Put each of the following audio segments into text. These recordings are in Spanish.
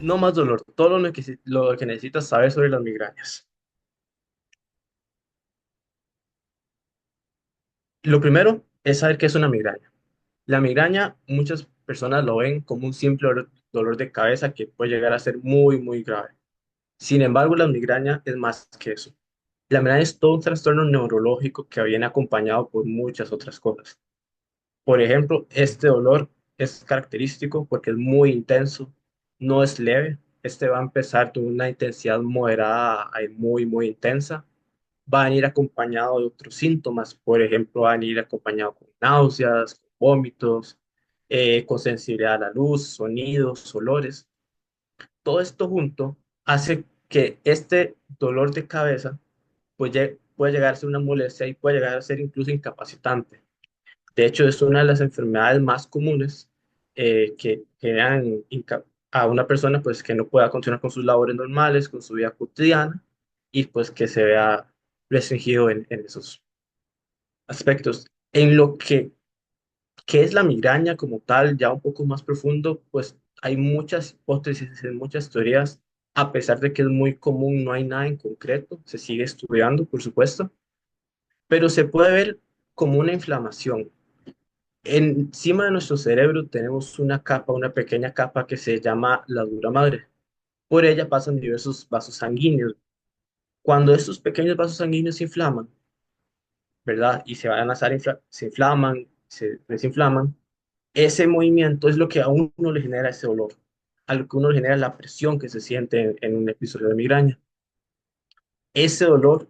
No más dolor, todo lo que necesitas saber sobre las migrañas. Lo primero es saber qué es una migraña. La migraña, muchas personas lo ven como un simple dolor de cabeza que puede llegar a ser muy, muy grave. Sin embargo, la migraña es más que eso. La migraña es todo un trastorno neurológico que viene acompañado por muchas otras cosas. Por ejemplo, este dolor es característico porque es muy intenso, no es leve. Este va a empezar con una intensidad moderada a muy, muy intensa. Va a venir acompañado de otros síntomas. Por ejemplo, va a venir acompañado con náuseas, con vómitos, con sensibilidad a la luz, sonidos, olores. Todo esto junto hace que este dolor de cabeza puede llegar a ser una molestia y puede llegar a ser incluso incapacitante. De hecho, es una de las enfermedades más comunes que generan a una persona pues, que no pueda continuar con sus labores normales, con su vida cotidiana y pues que se vea restringido en esos aspectos. En lo que es la migraña como tal, ya un poco más profundo, pues hay muchas hipótesis, muchas teorías. A pesar de que es muy común, no hay nada en concreto, se sigue estudiando, por supuesto, pero se puede ver como una inflamación. Encima de nuestro cerebro tenemos una capa, una pequeña capa que se llama la dura madre. Por ella pasan diversos vasos sanguíneos. Cuando estos pequeños vasos sanguíneos se inflaman, ¿verdad? Y se van a estar, se inflaman, se desinflaman, ese movimiento es lo que a uno le genera ese dolor, a lo que uno le genera la presión que se siente en un episodio de migraña. Ese dolor,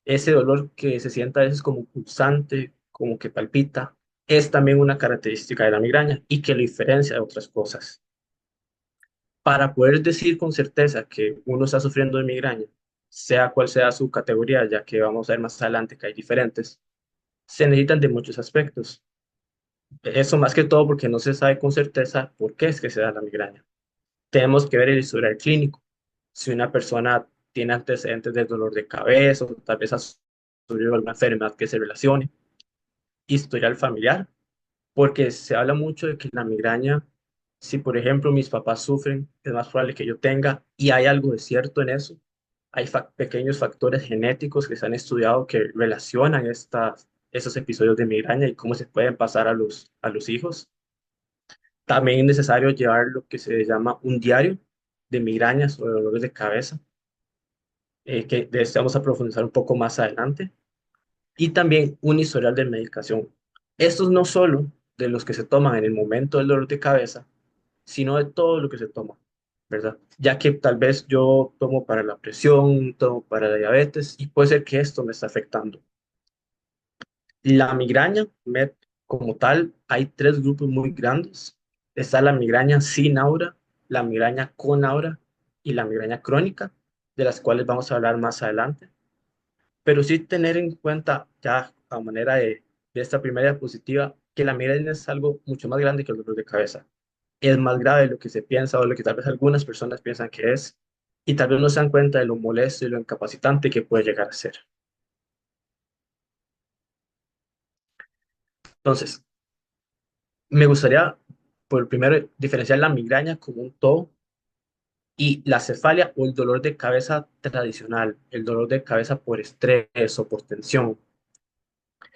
ese dolor que se siente a veces como pulsante, como que palpita, es también una característica de la migraña y que lo diferencia de otras cosas. Para poder decir con certeza que uno está sufriendo de migraña, sea cual sea su categoría, ya que vamos a ver más adelante que hay diferentes, se necesitan de muchos aspectos. Eso más que todo porque no se sabe con certeza por qué es que se da la migraña. Tenemos que ver el historial clínico. Si una persona tiene antecedentes de dolor de cabeza o tal vez ha sufrido alguna enfermedad que se relacione. Historial familiar, porque se habla mucho de que la migraña, si por ejemplo mis papás sufren, es más probable que yo tenga, y hay algo de cierto en eso. Hay pequeños factores genéticos que se han estudiado que relacionan esos episodios de migraña y cómo se pueden pasar a los hijos. También es necesario llevar lo que se llama un diario de migrañas o de dolores de cabeza, que de este vamos a profundizar un poco más adelante. Y también un historial de medicación. Estos no solo de los que se toman en el momento del dolor de cabeza, sino de todo lo que se toma, ¿verdad? Ya que tal vez yo tomo para la presión, tomo para la diabetes y puede ser que esto me está afectando. La migraña, como tal, hay tres grupos muy grandes. Está la migraña sin aura, la migraña con aura y la migraña crónica, de las cuales vamos a hablar más adelante. Pero sí tener en cuenta, ya a manera de esta primera diapositiva, que la migraña es algo mucho más grande que el dolor de cabeza. Es más grave de lo que se piensa o lo que tal vez algunas personas piensan que es, y tal vez no se dan cuenta de lo molesto y lo incapacitante que puede llegar a ser. Entonces, me gustaría, por primero, diferenciar la migraña como un todo y la cefalia o el dolor de cabeza tradicional, el dolor de cabeza por estrés o por tensión.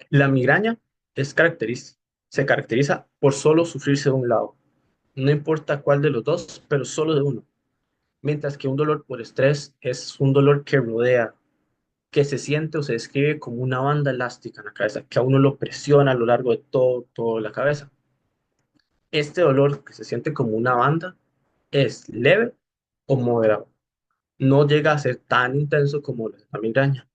La migraña se caracteriza por solo sufrirse de un lado, no importa cuál de los dos, pero solo de uno. Mientras que un dolor por estrés es un dolor que rodea, que se siente o se describe como una banda elástica en la cabeza, que a uno lo presiona a lo largo de toda la cabeza. Este dolor que se siente como una banda es leve o moderado. No llega a ser tan intenso como la migraña.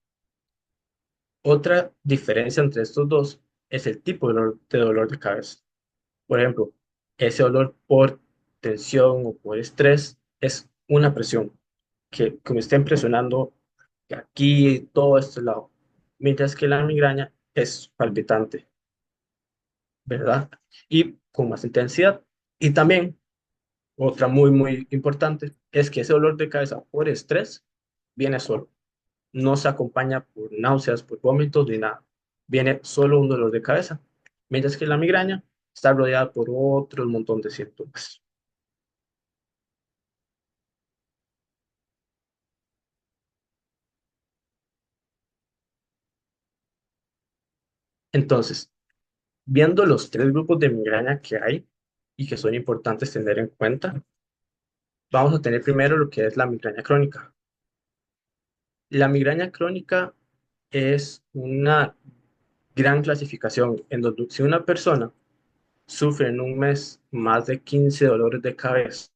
Otra diferencia entre estos dos es el tipo de dolor de cabeza. Por ejemplo, ese dolor por tensión o por estrés es una presión que me estén presionando aquí, todo este lado. Mientras que la migraña es palpitante, ¿verdad? Y con más intensidad. Y también, otra muy, muy importante, es que ese dolor de cabeza por estrés viene solo. No se acompaña por náuseas, por vómitos ni nada. Viene solo un dolor de cabeza. Mientras que la migraña está rodeada por otro montón de síntomas. Entonces, viendo los tres grupos de migraña que hay y que son importantes tener en cuenta, vamos a tener primero lo que es la migraña crónica. La migraña crónica es una gran clasificación en donde si una persona sufre en un mes más de 15 dolores de cabeza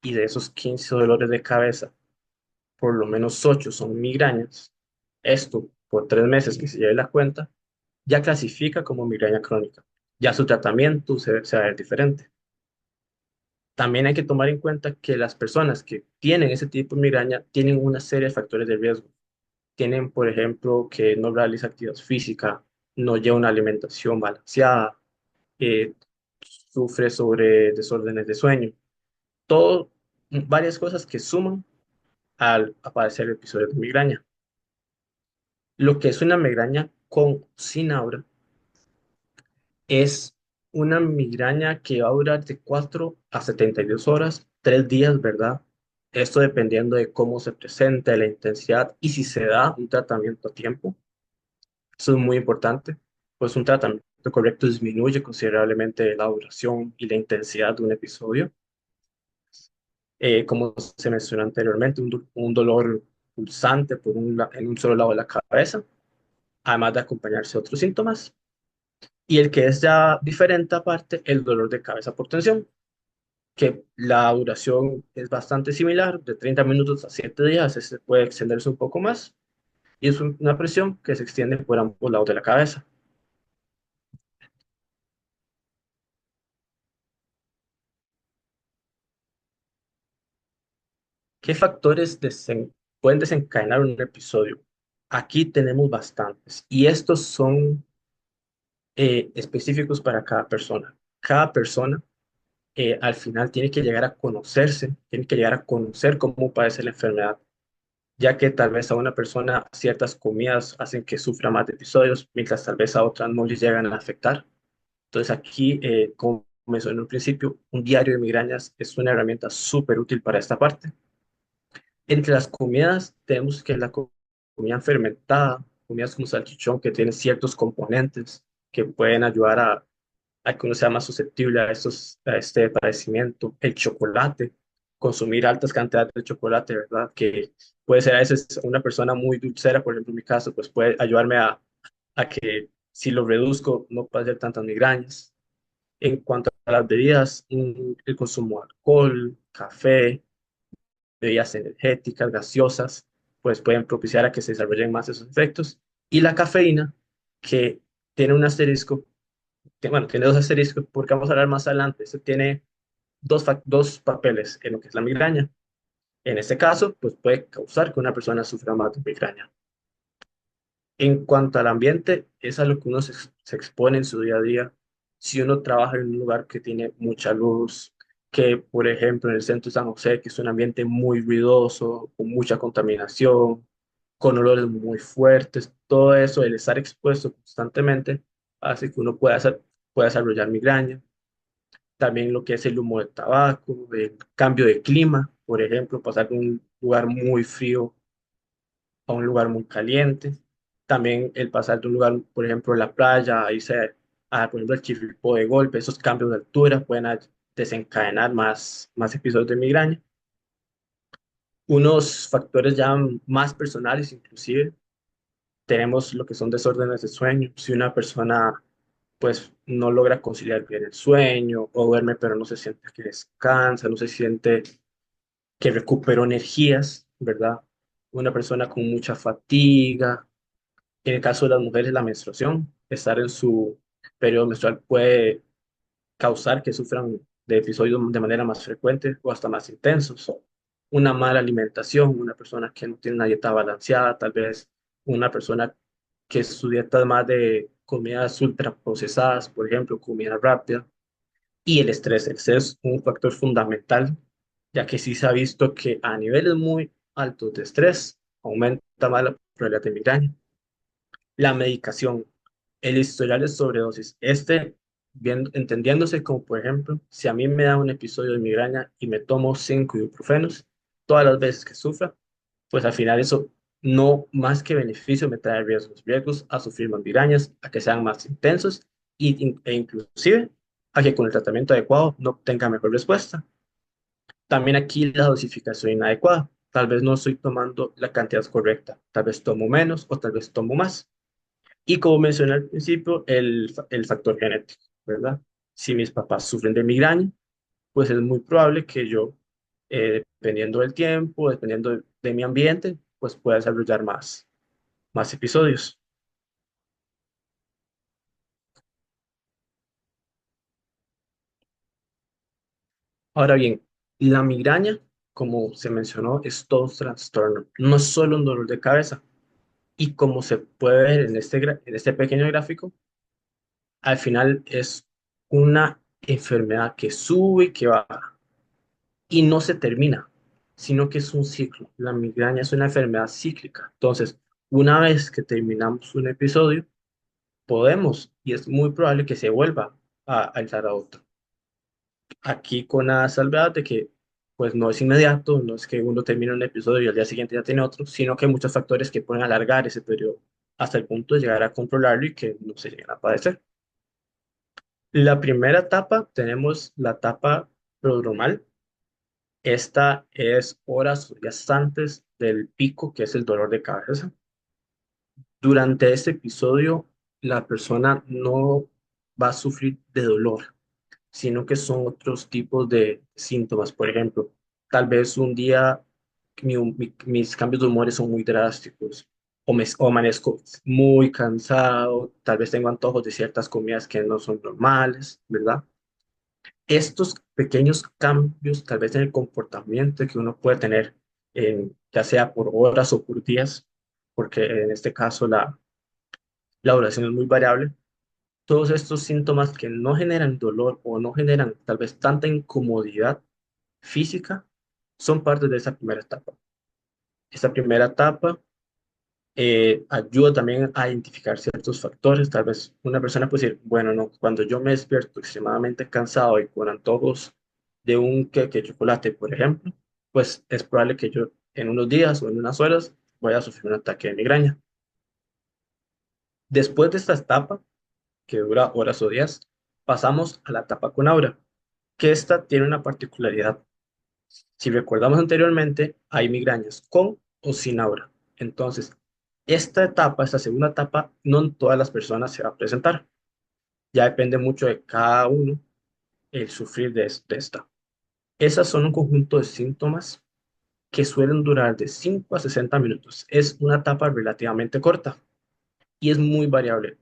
y de esos 15 dolores de cabeza, por lo menos 8 son migrañas, esto por 3 meses que se lleve la cuenta, ya clasifica como migraña crónica. Ya su tratamiento se va a ver diferente. También hay que tomar en cuenta que las personas que tienen ese tipo de migraña tienen una serie de factores de riesgo. Tienen, por ejemplo, que no realiza actividad física, no lleva una alimentación balanceada, eh, sufre sobre desórdenes de sueño. Todo, varias cosas que suman al aparecer episodios de migraña. Lo que es una migraña con sin aura es una migraña que va a durar de 4 a 72 horas, 3 días, ¿verdad? Esto dependiendo de cómo se presenta, de la intensidad y si se da un tratamiento a tiempo. Eso es muy importante, pues un tratamiento correcto disminuye considerablemente la duración y la intensidad de un episodio. Como se mencionó anteriormente, un dolor pulsante en un solo lado de la cabeza, además de acompañarse de otros síntomas. Y el que es ya diferente aparte, el dolor de cabeza por tensión, que la duración es bastante similar, de 30 minutos a 7 días, se puede extenderse un poco más, y es una presión que se extiende por ambos lados de la cabeza. ¿Qué factores pueden desencadenar un episodio? Aquí tenemos bastantes, y estos son específicos para cada persona. Cada persona al final tiene que llegar a conocerse, tiene que llegar a conocer cómo padece la enfermedad, ya que tal vez a una persona ciertas comidas hacen que sufra más de episodios, mientras tal vez a otras no les llegan a afectar. Entonces aquí, como mencioné en un principio, un diario de migrañas es una herramienta súper útil para esta parte. Entre las comidas tenemos que comida fermentada, comidas como salchichón que tienen ciertos componentes que pueden ayudar a que uno sea más susceptible a este padecimiento. El chocolate, consumir altas cantidades de chocolate, ¿verdad? Que puede ser a veces una persona muy dulcera, por ejemplo, en mi caso, pues puede ayudarme a que si lo reduzco no pase tantas migrañas. En cuanto a las bebidas, el consumo de alcohol, café, bebidas energéticas, gaseosas, pues pueden propiciar a que se desarrollen más esos efectos. Y la cafeína, que tiene un asterisco, bueno, tiene dos asteriscos porque vamos a hablar más adelante. Esto tiene dos papeles en lo que es la migraña. En este caso, pues puede causar que una persona sufra más de migraña. En cuanto al ambiente, es a lo que uno se expone en su día a día. Si uno trabaja en un lugar que tiene mucha luz, que por ejemplo en el centro de San José, que es un ambiente muy ruidoso, con mucha contaminación, con olores muy fuertes, todo eso, el estar expuesto constantemente, hace que uno pueda desarrollar migraña. También lo que es el humo del tabaco, el cambio de clima, por ejemplo, pasar de un lugar muy frío a un lugar muy caliente. También el pasar de un lugar, por ejemplo, la playa, a irse a, por ejemplo, el Chirripó de golpe, esos cambios de altura pueden desencadenar más episodios de migraña. Unos factores ya más personales, inclusive, tenemos lo que son desórdenes de sueño. Si una persona pues no logra conciliar bien el sueño o duerme pero no se siente que descansa, no se siente que recuperó energías, ¿verdad? Una persona con mucha fatiga. En el caso de las mujeres, la menstruación, estar en su periodo menstrual puede causar que sufran de episodios de manera más frecuente o hasta más intensos. Una mala alimentación, una persona que no tiene una dieta balanceada, tal vez una persona que su dieta es más de comidas ultraprocesadas, por ejemplo, comida rápida, y el estrés. El estrés es un factor fundamental, ya que sí se ha visto que a niveles muy altos de estrés aumenta más la probabilidad de migraña. La medicación, el historial de sobredosis, entendiéndose como, por ejemplo, si a mí me da un episodio de migraña y me tomo 5 ibuprofenos todas las veces que sufra, pues al final eso No más que beneficio me trae riesgos, riesgos a sufrir más migrañas, a que sean más intensos e inclusive a que con el tratamiento adecuado no obtenga mejor respuesta. También aquí la dosificación inadecuada. Tal vez no estoy tomando la cantidad correcta, tal vez tomo menos o tal vez tomo más. Y como mencioné al principio, el factor genético, ¿verdad? Si mis papás sufren de migraña, pues es muy probable que yo, dependiendo del tiempo, dependiendo de mi ambiente, pues pueda desarrollar más episodios. Ahora bien, la migraña, como se mencionó, es todo un trastorno, no es solo un dolor de cabeza. Y como se puede ver en en este pequeño gráfico, al final es una enfermedad que sube y que baja y no se termina, sino que es un ciclo. La migraña es una enfermedad cíclica. Entonces, una vez que terminamos un episodio, podemos y es muy probable que se vuelva a entrar a otro. Aquí con la salvedad de que pues no es inmediato, no es que uno termine un episodio y al día siguiente ya tiene otro, sino que hay muchos factores que pueden alargar ese periodo hasta el punto de llegar a controlarlo y que no se lleguen a padecer. La primera etapa tenemos la etapa prodromal. Esta es horas o días antes del pico, que es el dolor de cabeza. Durante este episodio, la persona no va a sufrir de dolor, sino que son otros tipos de síntomas. Por ejemplo, tal vez un día mis cambios de humores son muy drásticos o amanezco muy cansado, tal vez tengo antojos de ciertas comidas que no son normales, ¿verdad? Estos pequeños cambios, tal vez en el comportamiento que uno puede tener, ya sea por horas o por días, porque en este caso la duración es muy variable, todos estos síntomas que no generan dolor o no generan tal vez tanta incomodidad física son parte de esa primera etapa. Esta primera etapa ayuda también a identificar ciertos factores. Tal vez una persona puede decir, bueno, no, cuando yo me despierto extremadamente cansado y con antojos de un queque de chocolate, por ejemplo, pues es probable que yo en unos días o en unas horas vaya a sufrir un ataque de migraña. Después de esta etapa, que dura horas o días, pasamos a la etapa con aura, que esta tiene una particularidad. Si recordamos anteriormente, hay migrañas con o sin aura. Entonces, esta etapa, esta segunda etapa, no en todas las personas se va a presentar. Ya depende mucho de cada uno el sufrir de esta. Esas son un conjunto de síntomas que suelen durar de 5 a 60 minutos. Es una etapa relativamente corta y es muy variable.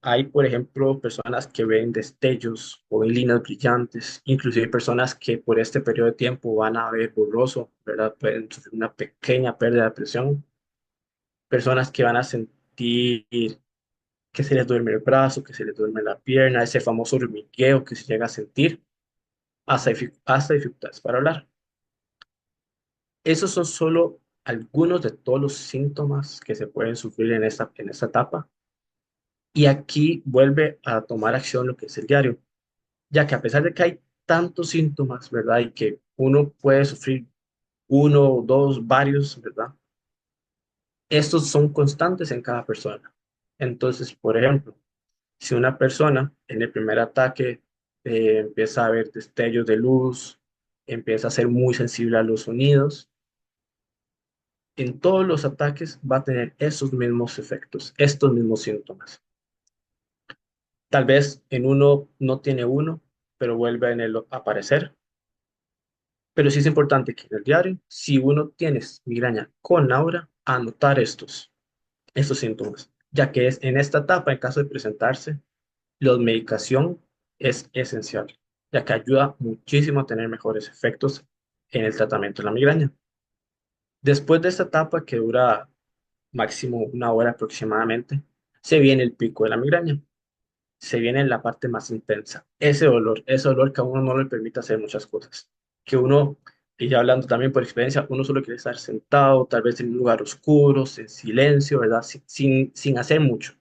Hay, por ejemplo, personas que ven destellos o ven líneas brillantes, inclusive personas que por este periodo de tiempo van a ver borroso, ¿verdad? Pueden sufrir una pequeña pérdida de presión, personas que van a sentir que se les duerme el brazo, que se les duerme la pierna, ese famoso hormigueo que se llega a sentir, hasta dificultades para hablar. Esos son solo algunos de todos los síntomas que se pueden sufrir en esta etapa. Y aquí vuelve a tomar acción lo que es el diario, ya que a pesar de que hay tantos síntomas, ¿verdad? Y que uno puede sufrir uno, dos, varios, ¿verdad? Estos son constantes en cada persona. Entonces, por ejemplo, si una persona en el primer ataque empieza a ver destellos de luz, empieza a ser muy sensible a los sonidos, en todos los ataques va a tener esos mismos efectos, estos mismos síntomas. Tal vez en uno no tiene uno, pero vuelve en el aparecer. Pero sí es importante que en el diario, si uno tiene migraña con aura, anotar estos síntomas, ya que es en esta etapa, en caso de presentarse, la medicación es esencial, ya que ayuda muchísimo a tener mejores efectos en el tratamiento de la migraña. Después de esta etapa, que dura máximo una hora aproximadamente, se viene el pico de la migraña, se viene la parte más intensa, ese dolor que a uno no le permite hacer muchas cosas, que uno, y ya hablando también por experiencia, uno solo quiere estar sentado, tal vez en un lugar oscuro, en silencio, ¿verdad? Sin hacer mucho.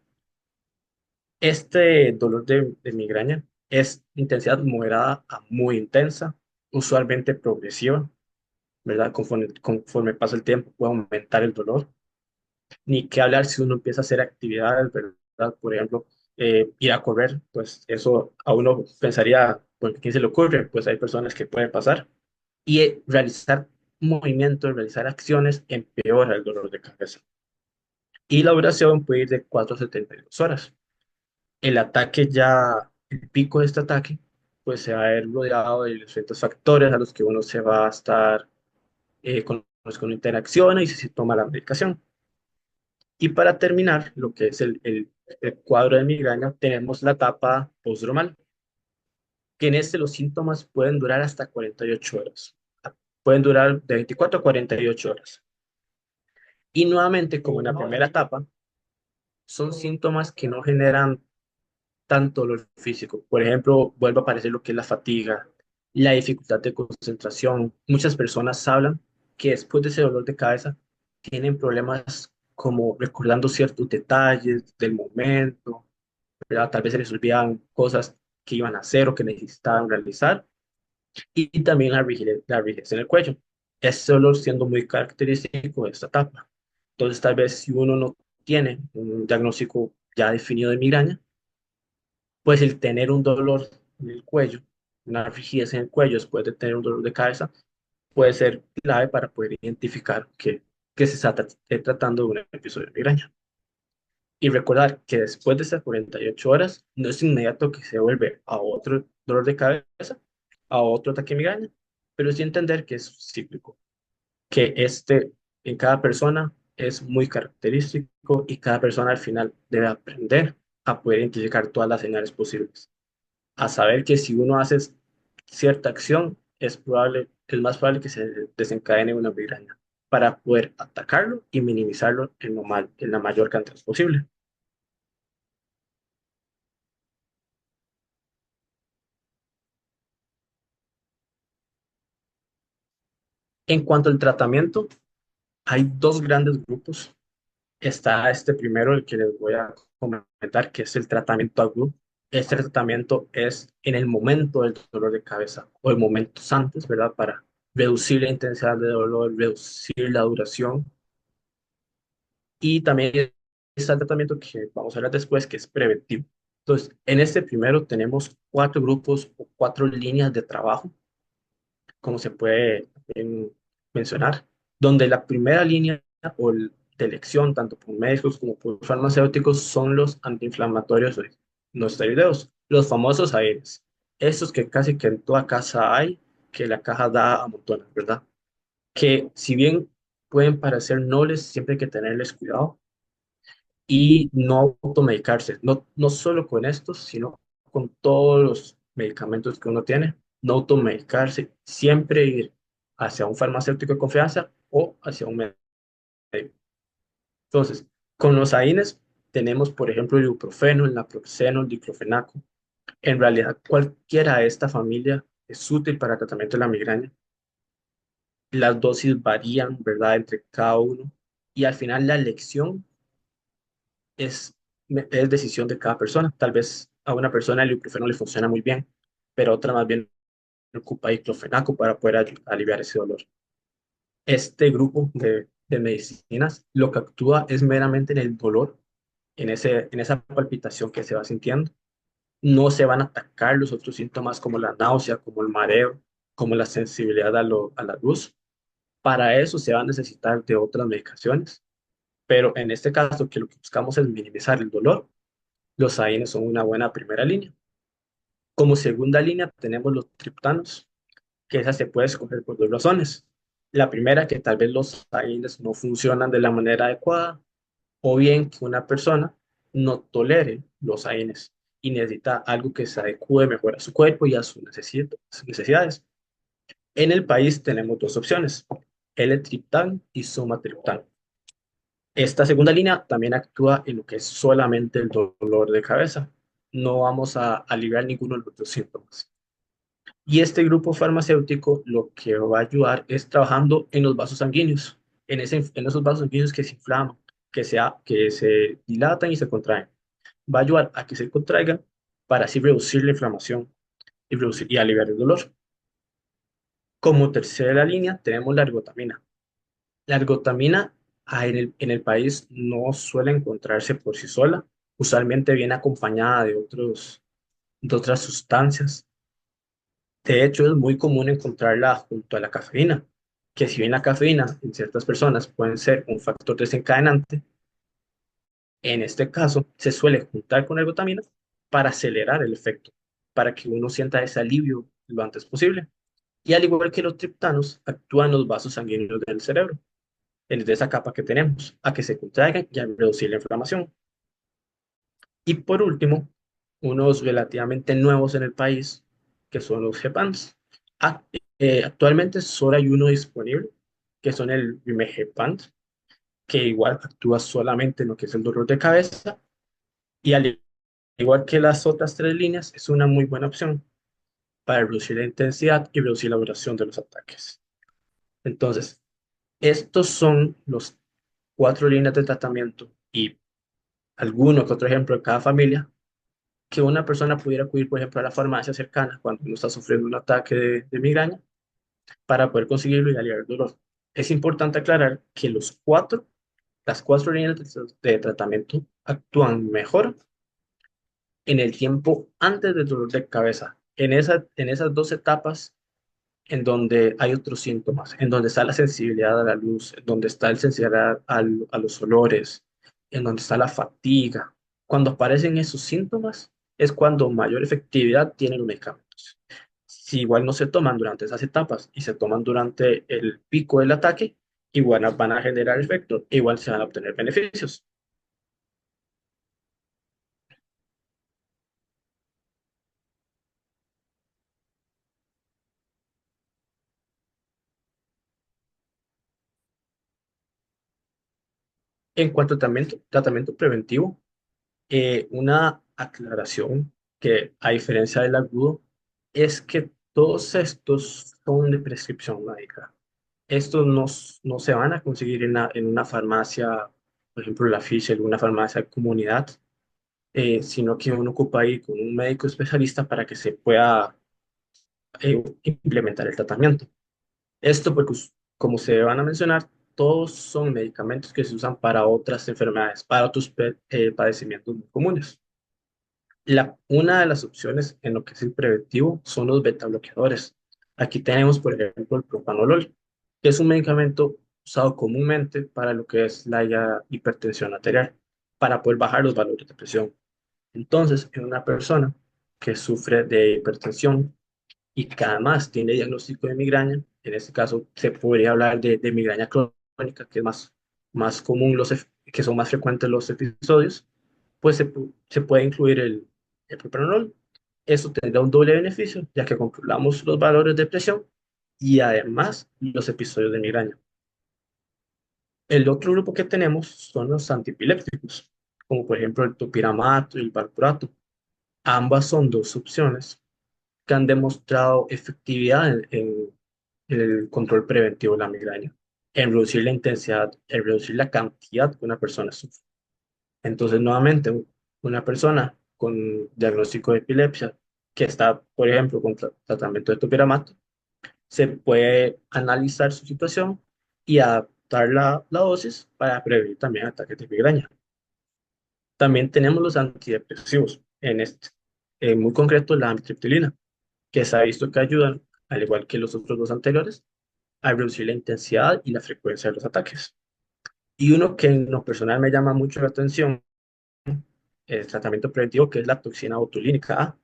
Este dolor de migraña es intensidad moderada a muy intensa, usualmente progresiva. ¿verdad? Conforme pasa el tiempo puede aumentar el dolor. Ni qué hablar si uno empieza a hacer actividades, ¿verdad? Por ejemplo, ir a correr, pues eso a uno pensaría, bueno, ¿quién se le ocurre? Pues hay personas que pueden pasar. Y realizar movimientos, realizar acciones empeora el dolor de cabeza. Y la duración puede ir de 4 a 72 horas. El ataque ya, el pico de este ataque, pues se va a ver rodeado de diferentes factores a los que uno se va a estar con los que uno interacciona y si se toma la medicación. Y para terminar, lo que es el cuadro de migraña, tenemos la etapa postdromal, que en este los síntomas pueden durar hasta 48 horas. Pueden durar de 24 a 48 horas. Y nuevamente, como en la primera etapa, son síntomas que no generan tanto dolor físico. Por ejemplo, vuelve a aparecer lo que es la fatiga, la dificultad de concentración. Muchas personas hablan que después de ese dolor de cabeza tienen problemas como recordando ciertos detalles del momento, ¿verdad? Tal vez se les olvidan cosas que iban a hacer o que necesitaban realizar. Y también la rigidez en el cuello. Este dolor siendo muy característico de esta etapa. Entonces, tal vez si uno no tiene un diagnóstico ya definido de migraña, pues el tener un dolor en el cuello, una rigidez en el cuello después de tener un dolor de cabeza, puede ser clave para poder identificar que se está tratando de un episodio de migraña. Y recordar que después de esas 48 horas, no es inmediato que se vuelve a otro dolor de cabeza, a otro ataque de migraña, pero sí entender que es cíclico, que este en cada persona es muy característico y cada persona al final debe aprender a poder identificar todas las señales posibles, a saber que si uno hace cierta acción, es más probable que se desencadene una migraña para poder atacarlo y minimizarlo en la mayor cantidad posible. En cuanto al tratamiento, hay dos grandes grupos. Está este primero, el que les voy a comentar, que es el tratamiento agudo. Este tratamiento es en el momento del dolor de cabeza o en momentos antes, ¿verdad? Para reducir la intensidad del dolor, reducir la duración. Y también está el tratamiento que vamos a hablar después, que es preventivo. Entonces, en este primero tenemos cuatro grupos o cuatro líneas de trabajo, como se puede mencionar, donde la primera línea de elección, tanto por médicos como por farmacéuticos, son los antiinflamatorios no esteroideos, los famosos AINES, estos que casi que en toda casa hay, que la caja da a montones, ¿verdad? Que si bien pueden parecer nobles, siempre hay que tenerles cuidado y no automedicarse, no solo con estos, sino con todos los medicamentos que uno tiene, no automedicarse, siempre ir hacia un farmacéutico de confianza o hacia un médico. Entonces, con los AINES tenemos, por ejemplo, el ibuprofeno, el naproxeno, el diclofenaco. En realidad, cualquiera de esta familia es útil para el tratamiento de la migraña. Las dosis varían, ¿verdad?, entre cada uno. Y al final la elección es, es decisión de cada persona. Tal vez a una persona el ibuprofeno le funciona muy bien, pero otra más bien ocupa diclofenaco para poder aliviar ese dolor. Este grupo de medicinas lo que actúa es meramente en el dolor, en esa palpitación que se va sintiendo. No se van a atacar los otros síntomas como la náusea, como el mareo, como la sensibilidad a la luz. Para eso se va a necesitar de otras medicaciones, pero en este caso que lo que buscamos es minimizar el dolor, los AINES son una buena primera línea. Como segunda línea tenemos los triptanos, que esa se puede escoger por dos razones. La primera, que tal vez los AINES no funcionan de la manera adecuada, o bien que una persona no tolere los AINES y necesita algo que se adecue mejor a su cuerpo y a sus necesidades. En el país tenemos dos opciones, L-triptán y somatriptán. Esta segunda línea también actúa en lo que es solamente el dolor de cabeza. No vamos a aliviar ninguno de los otros síntomas. Y este grupo farmacéutico lo que va a ayudar es trabajando en los vasos sanguíneos, en esos vasos sanguíneos que se inflaman, que se dilatan y se contraen. Va a ayudar a que se contraigan para así reducir la inflamación y aliviar el dolor. Como tercera línea tenemos la ergotamina. La ergotamina en el país no suele encontrarse por sí sola, usualmente viene acompañada de otras sustancias. De hecho, es muy común encontrarla junto a la cafeína, que si bien la cafeína en ciertas personas puede ser un factor desencadenante, en este caso se suele juntar con la ergotamina para acelerar el efecto, para que uno sienta ese alivio lo antes posible. Y al igual que los triptanos, actúan los vasos sanguíneos del cerebro, en esa capa que tenemos, a que se contraigan y a reducir la inflamación. Y por último, unos relativamente nuevos en el país, que son los GEPANs. Ah, Actualmente solo hay uno disponible, que son el Rimegepant, que igual actúa solamente en lo que es el dolor de cabeza, y al igual que las otras tres líneas, es una muy buena opción para reducir la intensidad y reducir la duración de los ataques. Entonces, estos son los cuatro líneas de tratamiento y alguno que otro ejemplo de cada familia que una persona pudiera acudir, por ejemplo, a la farmacia cercana cuando uno está sufriendo un ataque de migraña para poder conseguirlo y aliviar el dolor. Es importante aclarar que las cuatro líneas de tratamiento actúan mejor en el tiempo antes del dolor de cabeza. En esas dos etapas en donde hay otros síntomas, en donde está la sensibilidad a la luz, en donde está el sensibilidad a los olores, en donde está la fatiga. Cuando aparecen esos síntomas es cuando mayor efectividad tienen los medicamentos. Si igual no se toman durante esas etapas y se toman durante el pico del ataque, igual van a generar efecto, igual se van a obtener beneficios. En cuanto a tratamiento preventivo, una aclaración que a diferencia del agudo es que todos estos son de prescripción médica. Estos no se van a conseguir en una farmacia, por ejemplo, la Fisher, una farmacia de comunidad, sino que uno ocupa ir con un médico especialista para que se pueda implementar el tratamiento. Esto porque, como se van a mencionar, todos son medicamentos que se usan para otras enfermedades, para otros padecimientos muy comunes. Una de las opciones en lo que es el preventivo son los beta bloqueadores. Aquí tenemos, por ejemplo, el propanolol, que es un medicamento usado comúnmente para lo que es la hipertensión arterial, para poder bajar los valores de presión. Entonces, en una persona que sufre de hipertensión y que además tiene diagnóstico de migraña, en este caso se podría hablar de migraña crónica, que es más común, que son más frecuentes los episodios, pues se puede incluir el propranolol. Eso tendrá un doble beneficio, ya que controlamos los valores de presión y además los episodios de migraña. El otro grupo que tenemos son los antipilépticos, como por ejemplo el topiramato y el valproato. Ambas son dos opciones que han demostrado efectividad en el control preventivo de la migraña, en reducir la intensidad, en reducir la cantidad que una persona sufre. Entonces, nuevamente, una persona con diagnóstico de epilepsia que está, por ejemplo, con tratamiento de topiramato, se puede analizar su situación y adaptar la dosis para prevenir también ataques de migraña. También tenemos los antidepresivos, muy concreto la amitriptilina, que se ha visto que ayudan, al igual que los otros dos anteriores, a reducir la intensidad y la frecuencia de los ataques. Y uno que en lo personal me llama mucho la atención, el tratamiento preventivo, que es la toxina botulínica A.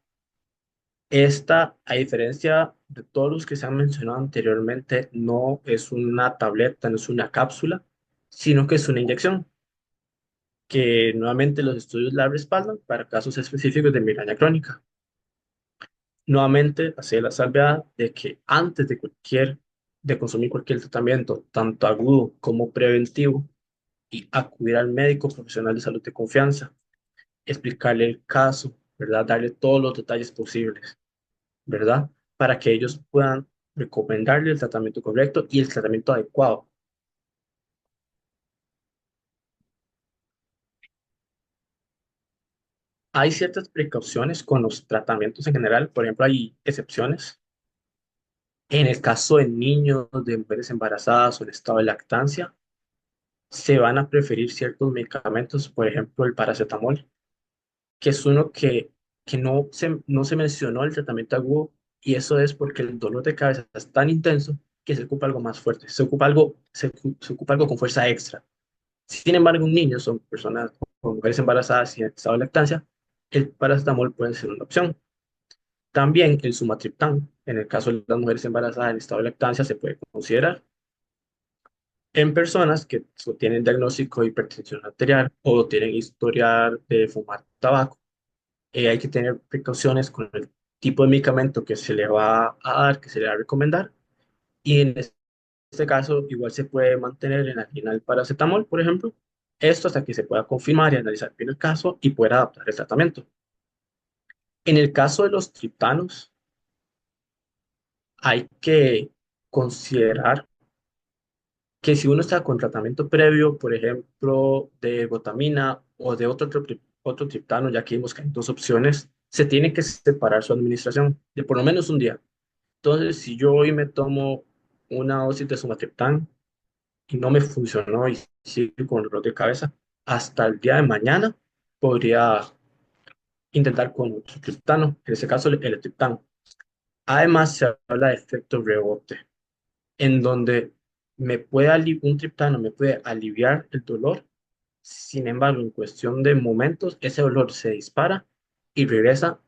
Esta, a diferencia de todos los que se han mencionado anteriormente, no es una tableta, no es una cápsula, sino que es una inyección, que nuevamente los estudios la respaldan para casos específicos de migraña crónica. Nuevamente, hacer la salvedad de que antes de consumir cualquier tratamiento, tanto agudo como preventivo, y acudir al médico profesional de salud de confianza, explicarle el caso, ¿verdad? Darle todos los detalles posibles, ¿verdad? Para que ellos puedan recomendarle el tratamiento correcto y el tratamiento adecuado. Hay ciertas precauciones con los tratamientos en general, por ejemplo, hay excepciones. En el caso de niños, de mujeres embarazadas o en estado de lactancia, se van a preferir ciertos medicamentos, por ejemplo, el paracetamol, que es uno que no se mencionó el tratamiento agudo, y eso es porque el dolor de cabeza es tan intenso que se ocupa algo más fuerte, se ocupa algo con fuerza extra. Sin embargo, un niño son personas o mujeres embarazadas y en estado de lactancia, el paracetamol puede ser una opción. También el sumatriptán, en el caso de las mujeres embarazadas en estado de lactancia, se puede considerar. En personas que tienen diagnóstico de hipertensión arterial o tienen historial de fumar tabaco, hay que tener precauciones con el tipo de medicamento que se le va a dar, que se le va a recomendar. Y en este caso, igual se puede mantener en la línea del paracetamol, por ejemplo, esto hasta que se pueda confirmar y analizar bien el caso y poder adaptar el tratamiento. En el caso de los triptanos, hay que considerar que si uno está con tratamiento previo, por ejemplo, de gotamina o de otro triptano, ya que vimos que hay dos opciones, se tiene que separar su administración de por lo menos un día. Entonces, si yo hoy me tomo una dosis de sumatriptán y no me funcionó y sigo con dolor de cabeza, hasta el día de mañana podría intentar con otro triptano, en este caso el triptano. Además, se habla de efecto rebote, en donde un triptano me puede aliviar el dolor. Sin embargo, en cuestión de momentos, ese dolor se dispara y regresa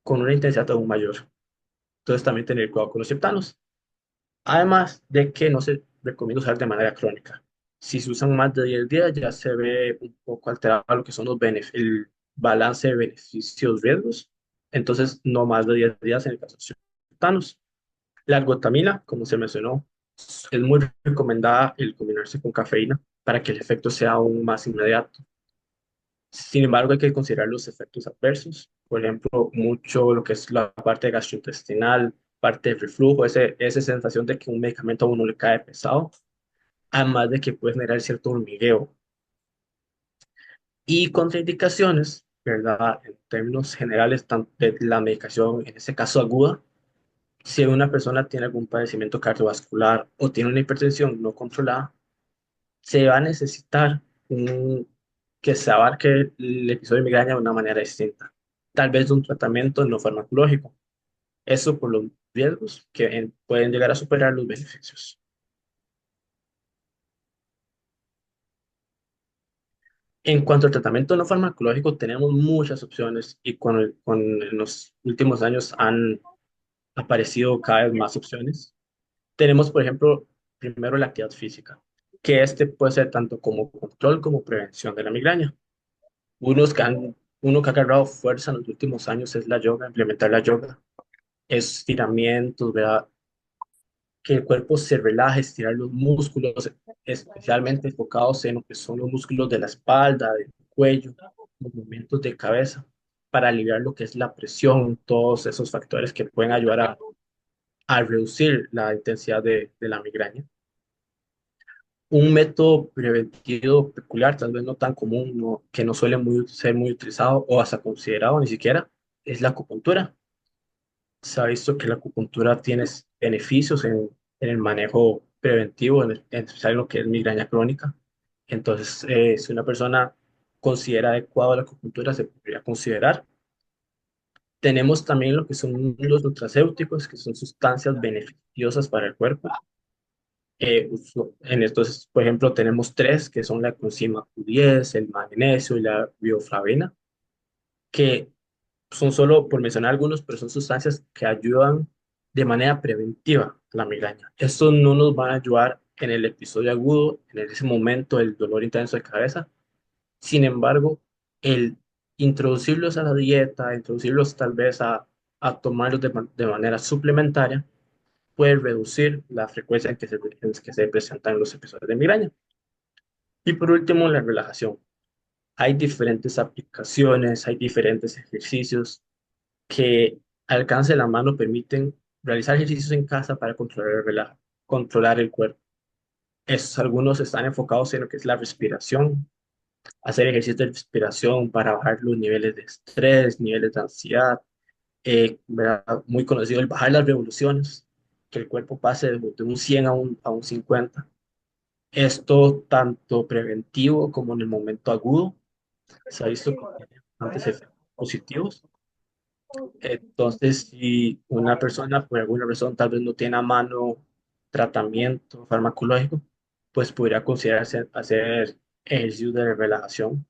con una intensidad aún mayor. Entonces, también tener cuidado con los triptanos. Además de que no se recomienda usar de manera crónica. Si se usan más de 10 días, ya se ve un poco alterado lo que son el balance de beneficios-riesgos. Entonces, no más de 10 días en el caso de los triptanos. La algotamina, como se mencionó, es muy recomendada el combinarse con cafeína para que el efecto sea aún más inmediato. Sin embargo, hay que considerar los efectos adversos, por ejemplo, mucho lo que es la parte gastrointestinal, parte del reflujo, esa sensación de que un medicamento a uno le cae pesado, además de que puede generar cierto hormigueo. Y contraindicaciones, ¿verdad? En términos generales, tanto de la medicación, en este caso aguda, si una persona tiene algún padecimiento cardiovascular o tiene una hipertensión no controlada, se va a necesitar que se abarque el episodio de migraña de una manera distinta. Tal vez de un tratamiento no farmacológico. Eso por los riesgos que pueden llegar a superar los beneficios. En cuanto al tratamiento no farmacológico, tenemos muchas opciones y en los últimos años han aparecido cada vez más opciones. Tenemos, por ejemplo, primero la actividad física, que este puede ser tanto como control como prevención de la migraña. Uno que ha agarrado fuerza en los últimos años es la yoga, implementar la yoga, estiramientos, ¿verdad? Que el cuerpo se relaje, estirar los músculos, especialmente enfocados en lo que son los músculos de la espalda, del cuello, movimientos de cabeza, para aliviar lo que es la presión, todos esos factores que pueden ayudar a reducir la intensidad de la migraña. Un método preventivo peculiar, tal vez no tan común, que no suele ser muy utilizado o hasta considerado ni siquiera, es la acupuntura. Se ha visto que la acupuntura tiene beneficios en el manejo preventivo, en especial en lo que es migraña crónica. Entonces, si una persona considera adecuado la acupuntura, se podría considerar. Tenemos también lo que son los nutracéuticos, que son sustancias beneficiosas para el cuerpo. En estos, por ejemplo, tenemos tres, que son la coenzima Q10, el magnesio y la bioflavina, que son solo, por mencionar algunos, pero son sustancias que ayudan de manera preventiva a la migraña. Estos no nos van a ayudar en el episodio agudo, en ese momento del dolor intenso de cabeza. Sin embargo, el introducirlos a la dieta, introducirlos tal vez a tomarlos de manera suplementaria, puede reducir la frecuencia en que se presentan los episodios de migraña. Y por último, la relajación. Hay diferentes aplicaciones, hay diferentes ejercicios que al alcance de la mano permiten realizar ejercicios en casa para controlar el cuerpo. Algunos están enfocados en lo que es la respiración, hacer ejercicios de respiración para bajar los niveles de estrés, niveles de ansiedad, ¿verdad? Muy conocido el bajar las revoluciones. que el cuerpo pase de un 100 a un 50. Esto tanto preventivo como en el momento agudo se ha visto que tiene bastantes efectos positivos. Entonces, si una persona por alguna razón tal vez no tiene a mano tratamiento farmacológico, pues podría considerarse hacer ejercicios de relajación,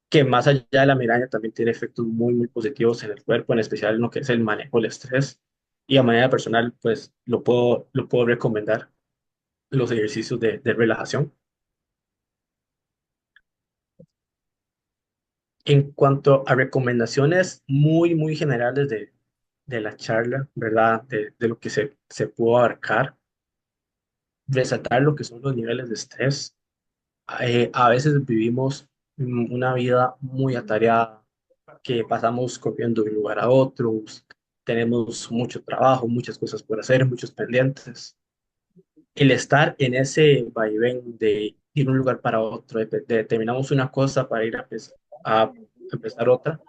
que más allá de la migraña también tiene efectos muy positivos en el cuerpo, en especial en lo que es el manejo del estrés. Y a manera personal, pues lo puedo recomendar, los ejercicios de relajación. En cuanto a recomendaciones muy generales de la charla, ¿verdad? De lo que se pudo abarcar, resaltar lo que son los niveles de estrés. A veces vivimos una vida muy atareada, que pasamos corriendo de un lugar a otro, tenemos mucho trabajo, muchas cosas por hacer, muchos pendientes. El estar en ese vaivén de ir de un lugar para otro, terminamos una cosa para ir a empezar otra,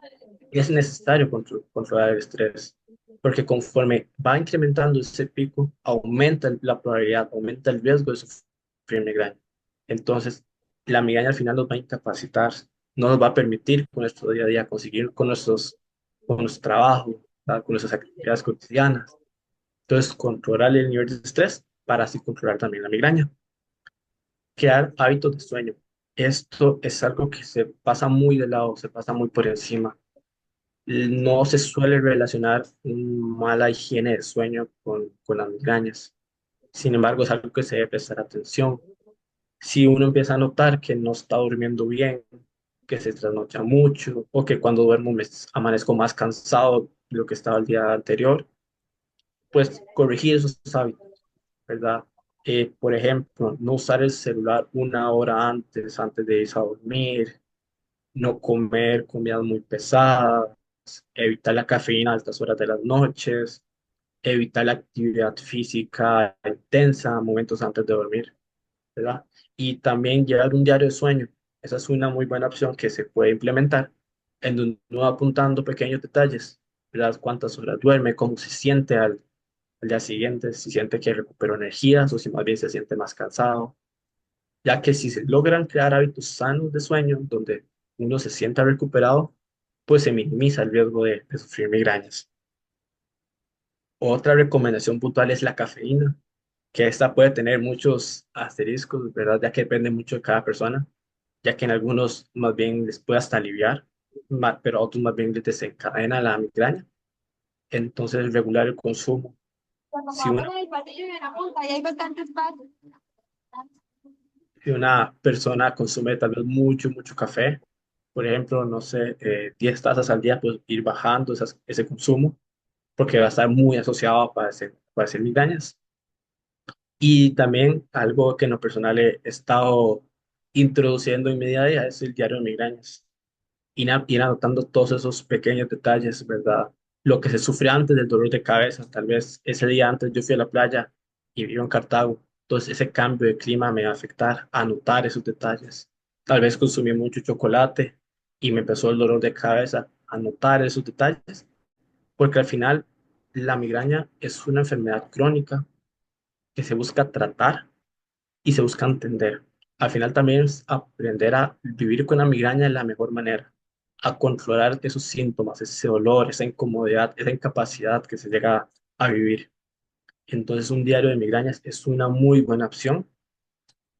es necesario controlar el estrés, porque conforme va incrementando ese pico, aumenta la probabilidad, aumenta el riesgo de sufrir migraña. Entonces, la migraña al final nos va a incapacitar, no nos va a permitir con nuestro día a día conseguir con nuestro trabajo, ¿verdad? Con nuestras actividades cotidianas. Entonces, controlar el nivel de estrés para así controlar también la migraña. Crear hábitos de sueño. Esto es algo que se pasa muy de lado, se pasa muy por encima. No se suele relacionar mala higiene de sueño con las migrañas. Sin embargo, es algo que se debe prestar atención. Si uno empieza a notar que no está durmiendo bien, que se trasnocha mucho o que cuando duermo amanezco más cansado de lo que estaba el día anterior, pues corregir esos hábitos, ¿verdad? Por ejemplo, no usar el celular una hora antes de irse a dormir, no comer comidas muy pesadas, evitar la cafeína a altas horas de las noches, evitar la actividad física intensa momentos antes de dormir, ¿verdad? Y también llevar un diario de sueño. Esa es una muy buena opción que se puede implementar, en donde uno va apuntando pequeños detalles, ¿verdad? Cuántas horas duerme, cómo se siente al día siguiente, si siente que recuperó energías o si más bien se siente más cansado, ya que si se logran crear hábitos sanos de sueño, donde uno se sienta recuperado, pues se minimiza el riesgo de sufrir migrañas. Otra recomendación puntual es la cafeína, que esta puede tener muchos asteriscos, ¿verdad? Ya que depende mucho de cada persona, ya que en algunos más bien les puede hasta aliviar, pero a otros más bien les desencadena la migraña. Entonces, regular el consumo. Cuando Si jugamos una, en el pasillo y en la punta, y hay bastantes pasos. si una persona consume tal vez mucho café, por ejemplo, no sé, 10 tazas al día, pues ir bajando ese consumo, porque va a estar muy asociado a padecer migrañas. Y también algo que en lo personal he estado introduciendo en mi día a día es el diario de migrañas. Ir anotando todos esos pequeños detalles, ¿verdad? Lo que se sufre antes del dolor de cabeza. Tal vez ese día antes yo fui a la playa y vivo en Cartago. Entonces ese cambio de clima me va a afectar. Anotar esos detalles. Tal vez consumí mucho chocolate y me empezó el dolor de cabeza. Anotar esos detalles. Porque al final la migraña es una enfermedad crónica que se busca tratar y se busca entender. Al final también es aprender a vivir con la migraña de la mejor manera, a controlar esos síntomas, ese dolor, esa incomodidad, esa incapacidad que se llega a vivir. Entonces un diario de migrañas es una muy buena opción,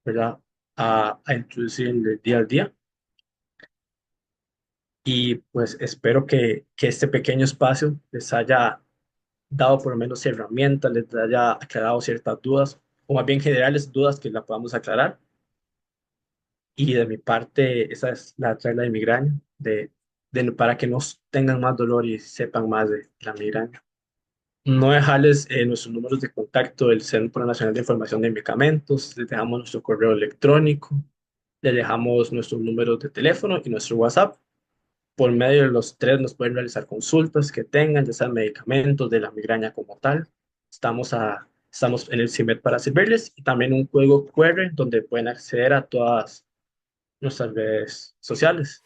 ¿verdad? A introducir en el día al día. Y pues espero que este pequeño espacio les haya dado por lo menos herramientas, les haya aclarado ciertas dudas, o más bien generales dudas que la podamos aclarar. Y de mi parte, esa es la charla de migraña, para que no tengan más dolor y sepan más de la migraña. No dejarles nuestros números de contacto del Centro Nacional de Información de Medicamentos, les dejamos nuestro correo electrónico, les dejamos nuestros números de teléfono y nuestro WhatsApp. Por medio de los tres nos pueden realizar consultas que tengan, ya sean medicamentos de la migraña como tal. Estamos en el CIMED para servirles y también un código QR donde pueden acceder a todas nuestras redes sociales.